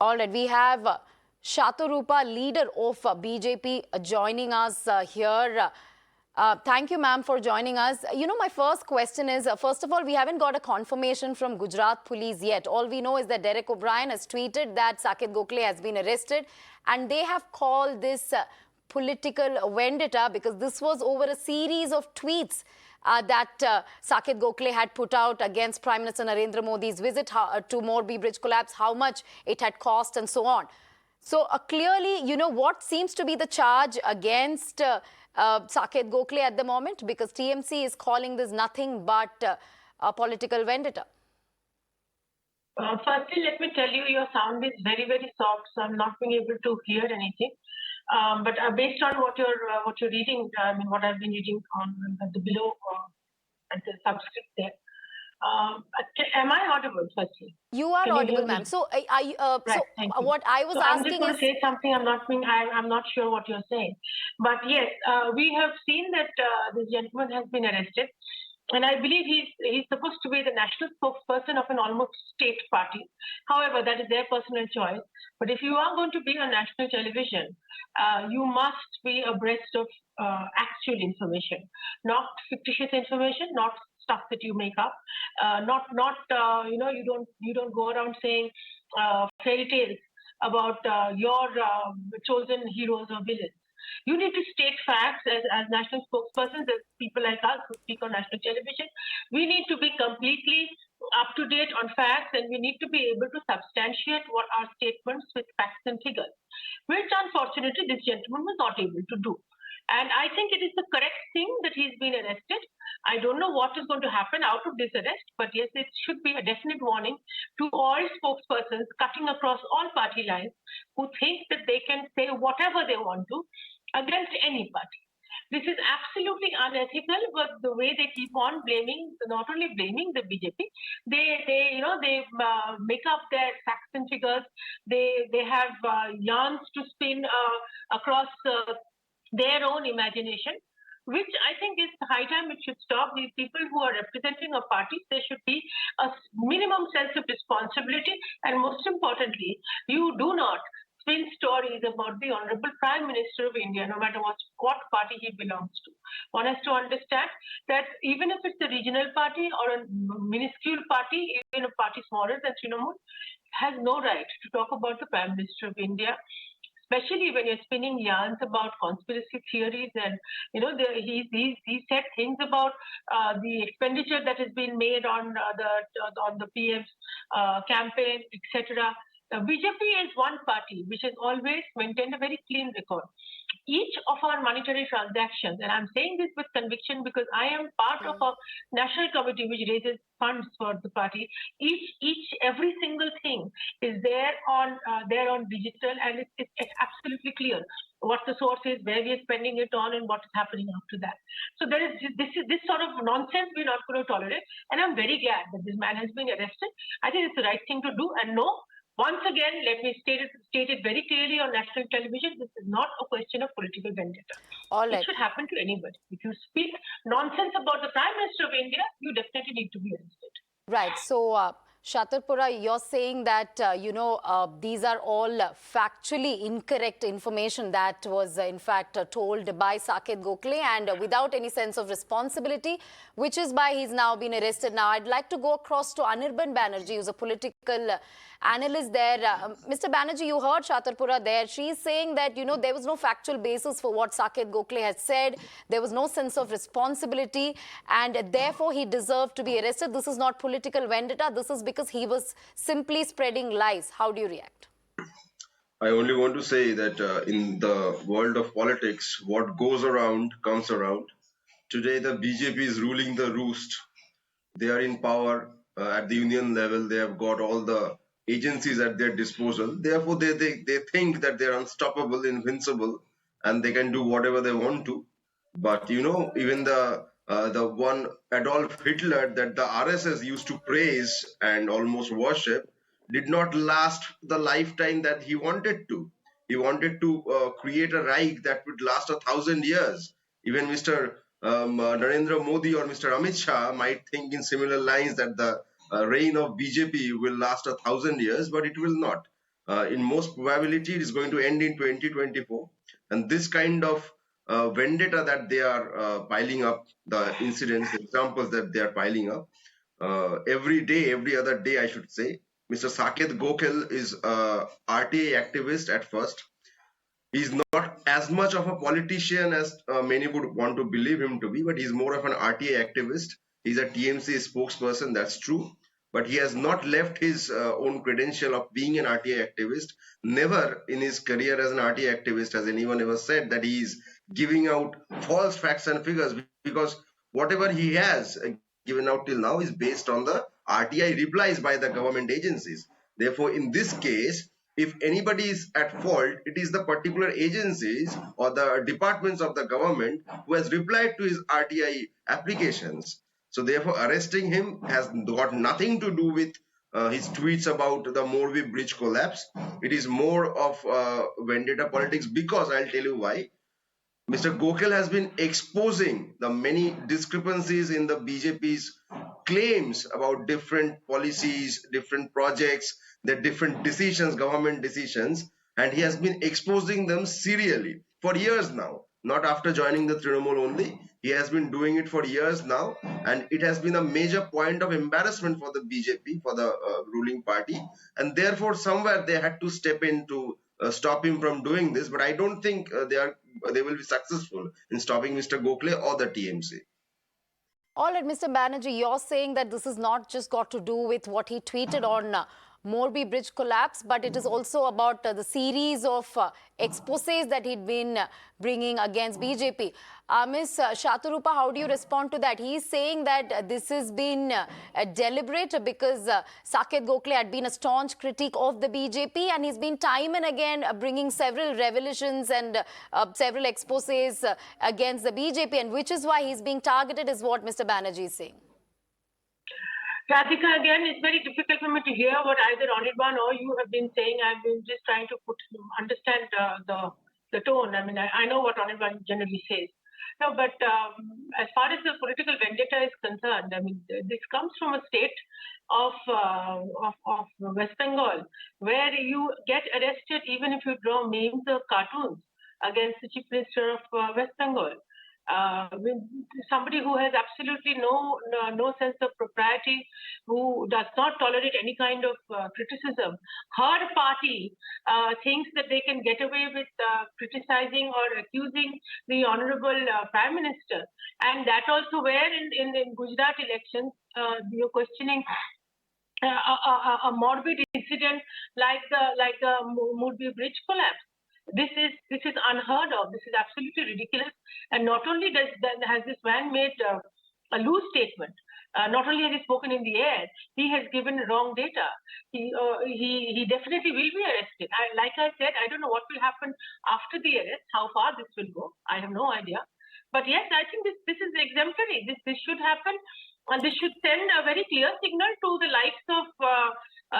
All right, we have Shatarupa, leader of BJP, joining us here. Thank you, ma'am, for joining us. You know, my first question is, first of all, we haven't got a confirmation from Gujarat police yet. All we know is that Derek O'Brien has tweeted that Saket Gokhale has been arrested, and they have called this political vendetta because this was over a series of tweets that Saket Gokhale had put out against Prime Minister Narendra Modi's visit to Morbi Bridge collapse, how much it had cost and so on. So clearly, you know, what seems to be the charge against Saket Gokhale at the moment? Because TMC is calling this nothing but a political vendetta. Firstly, let me tell you, your sound is very, very soft, so I'm not being able to hear anything. But based on what you're reading, I mean, what I've been reading on the below at the subscript there. Am I audible? Firstly, you are audible, ma'am. So, right, so what I was asking I'm just going to say something. I'm not sure what you're saying, but yes, we have seen that this gentleman has been arrested. And I believe he's supposed to be the national spokesperson of an almost state party. However, that is their personal choice. But if you are going to be on national television, you must be abreast of actual information, not fictitious information, not stuff that you make up, you know, you don't go around saying fairy tales about your chosen heroes or villains. You need to state facts as national spokespersons, as people like us who speak on national television. We need to be completely up to date on facts, and we need to be able to substantiate what our statements with facts and figures, which unfortunately this gentleman was not able to do. And I think it is the correct thing that he's been arrested. I don't know what is going to happen out of this arrest, but yes, it should be a definite warning to all spokespersons cutting across all party lines who think that they can say whatever they want to against any party. This is absolutely unethical, but the way they keep on blaming, not only blaming the BJP, they make up their facts and figures. They have yarns to spin across their own imagination, which I think is high time it should stop. These people who are representing a party, there should be a minimum sense of responsibility, and most importantly, you do not spin stories about the Honorable Prime Minister of India, no matter what party he belongs to. One has to understand that even if it's a regional party or a minuscule party, even a party smaller than Trinamool, has no right to talk about the Prime Minister of India, especially when you're spinning yarns about conspiracy theories. And you know, he said things about the expenditure that has been made on the PM's campaign, etc. BJP is one party which has always maintained a very clean record. Each of our monetary transactions, and I'm saying this with conviction because I am part of a national committee which raises funds for the party. Every single thing is there on digital, and it's absolutely clear what the source is, where we are spending it on, and what is happening after that. So there is this sort of nonsense we're not going to tolerate, and I'm very glad that this man has been arrested. I think it's the right thing to do, and no. Once again, let me state it very clearly on national television, this is not a question of political vendetta. All right. It should happen to anybody. If you speak nonsense about the Prime Minister of India, you definitely need to be arrested. Right. So, Shatarpura, you're saying that, these are all factually incorrect information that was, in fact, told by Saket Gokhale, and without any sense of responsibility, which is why he's now been arrested. Now, I'd like to go across to Anirban Banerjee, who's a political analyst there. Mr. Banerjee, you heard Shatarpura there. She's saying that, you know, there was no factual basis for what Saket Gokhale had said. There was no sense of responsibility, and therefore he deserved to be arrested. This is not political vendetta. This is because he was simply spreading lies. How do you react? I only want to say that in the world of politics, what goes around comes around. Today, the BJP is ruling the roost. They are in power at the union level. They have got all the agencies at their disposal. Therefore, they think that they're unstoppable, invincible, and they can do whatever they want to. But you know, even the one Adolf Hitler that the RSS used to praise and almost worship did not last the lifetime that he wanted to. He wanted to create a Reich that would last 1,000 years. Even Mr. Narendra Modi or Mr. Amit Shah might think in similar lines that the reign of BJP will last 1,000 years, but it will not. In most probability, it is going to end in 2024. And this kind of vendetta that they are piling up, the incidents, examples that they are piling up, every day, every other day, I should say. Mr. Saket Gokhale is a RTA activist at first. He's not as much of a politician as many would want to believe him to be, but he's more of an RTA activist. He's a TMC spokesperson, that's true. But he has not left his own credential of being an RTA activist. Never in his career as an RTA activist has anyone ever said that he is giving out false facts and figures, because whatever he has given out till now is based on the RTI replies by the government agencies. Therefore, in this case, if anybody is at fault, it is the particular agencies or the departments of the government who has replied to his RTI applications. So therefore, arresting him has got nothing to do with his tweets about the Morbi bridge collapse. It is more of vendetta politics, because I'll tell you why. Mr. Gokhale has been exposing the many discrepancies in the BJP's claims about different policies, different projects, the different decisions, government decisions, and he has been exposing them serially for years now. Not after joining the Trinamool only. He has been doing it for years now, and it has been a major point of embarrassment for the BJP, for the ruling party, and therefore somewhere they had to step in to stop him from doing this. But I don't think they will be successful in stopping Mr. Gokhale or the TMC. All right, Mr. Banerjee, you're saying that this has not just got to do with what he tweeted on Morbi Bridge collapse, but it is also about the series of exposés that he'd been bringing against BJP. Ms. Shaturupa, how do you respond to that? He's saying that this has been deliberate because Saket Gokhale had been a staunch critic of the BJP, and he's been time and again bringing several revelations and several exposés against the BJP, and which is why he's being targeted, is what Mr. Banerjee is saying. Radhika, again, it's very difficult for me to hear what either Anirban or you have been saying. I've been just trying to understand the tone. I mean, I know what Anirban generally says. No, but as far as the political vendetta is concerned, I mean, this comes from a state of West Bengal, where you get arrested even if you draw memes or cartoons against the Chief Minister of West Bengal. Somebody who has absolutely no sense of propriety, who does not tolerate any kind of criticism. Her party thinks that they can get away with criticizing or accusing the Honorable Prime Minister. And that also where in Gujarat elections, you're questioning a morbid incident like the Morbi bridge collapse. This is unheard of. This is absolutely ridiculous. And not only has this man made a loose statement, not only has he spoken in the air, he has given wrong data. He definitely will be arrested. Like I said, I don't know what will happen after the arrest, how far this will go. I have no idea. But yes, I think this is exemplary. This should happen, and this should send a very clear signal to the likes of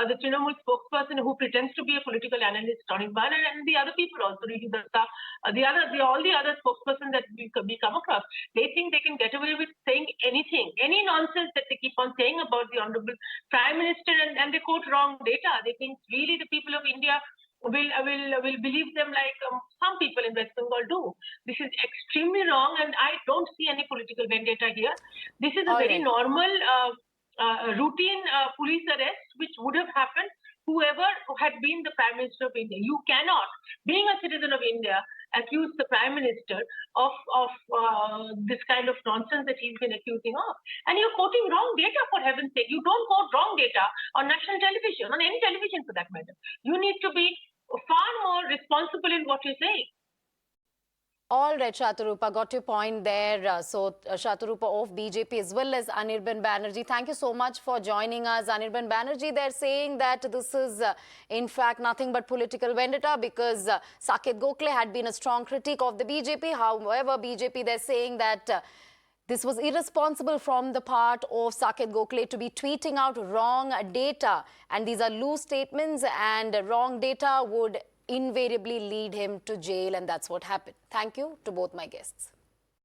the Trinamool spokesperson who pretends to be a political analyst, Anirban, and the other people also, all the other spokespersons that we come across. They think they can get away with saying anything, any nonsense that they keep on saying about the Honorable Prime Minister, and they quote wrong data. They think really the people of India will believe them like some people in West Bengal do. This is extremely wrong, and I don't see any political vendetta here. This is a very normal, routine police arrest which would have happened whoever had been the Prime Minister of India. You cannot, being a citizen of India, accuse the Prime Minister of this kind of nonsense that he's been accusing of. And you're quoting wrong data, for heaven's sake. You don't quote wrong data on national television, on any television for that matter. You need to be far more responsible in what you're saying. All right, Shaturupa, got your point there. So, Shaturupa of BJP as well as Anirban Banerjee. Thank you so much for joining us. Anirban Banerjee, they're saying that this is, in fact, nothing but political vendetta because Saket Gokhale had been a strong critic of the BJP. However, BJP, they're saying that this was irresponsible from the part of Saket Gokhale to be tweeting out wrong data. And these are loose statements, and wrong data would invariably lead him to jail, and that's what happened. Thank you to both my guests.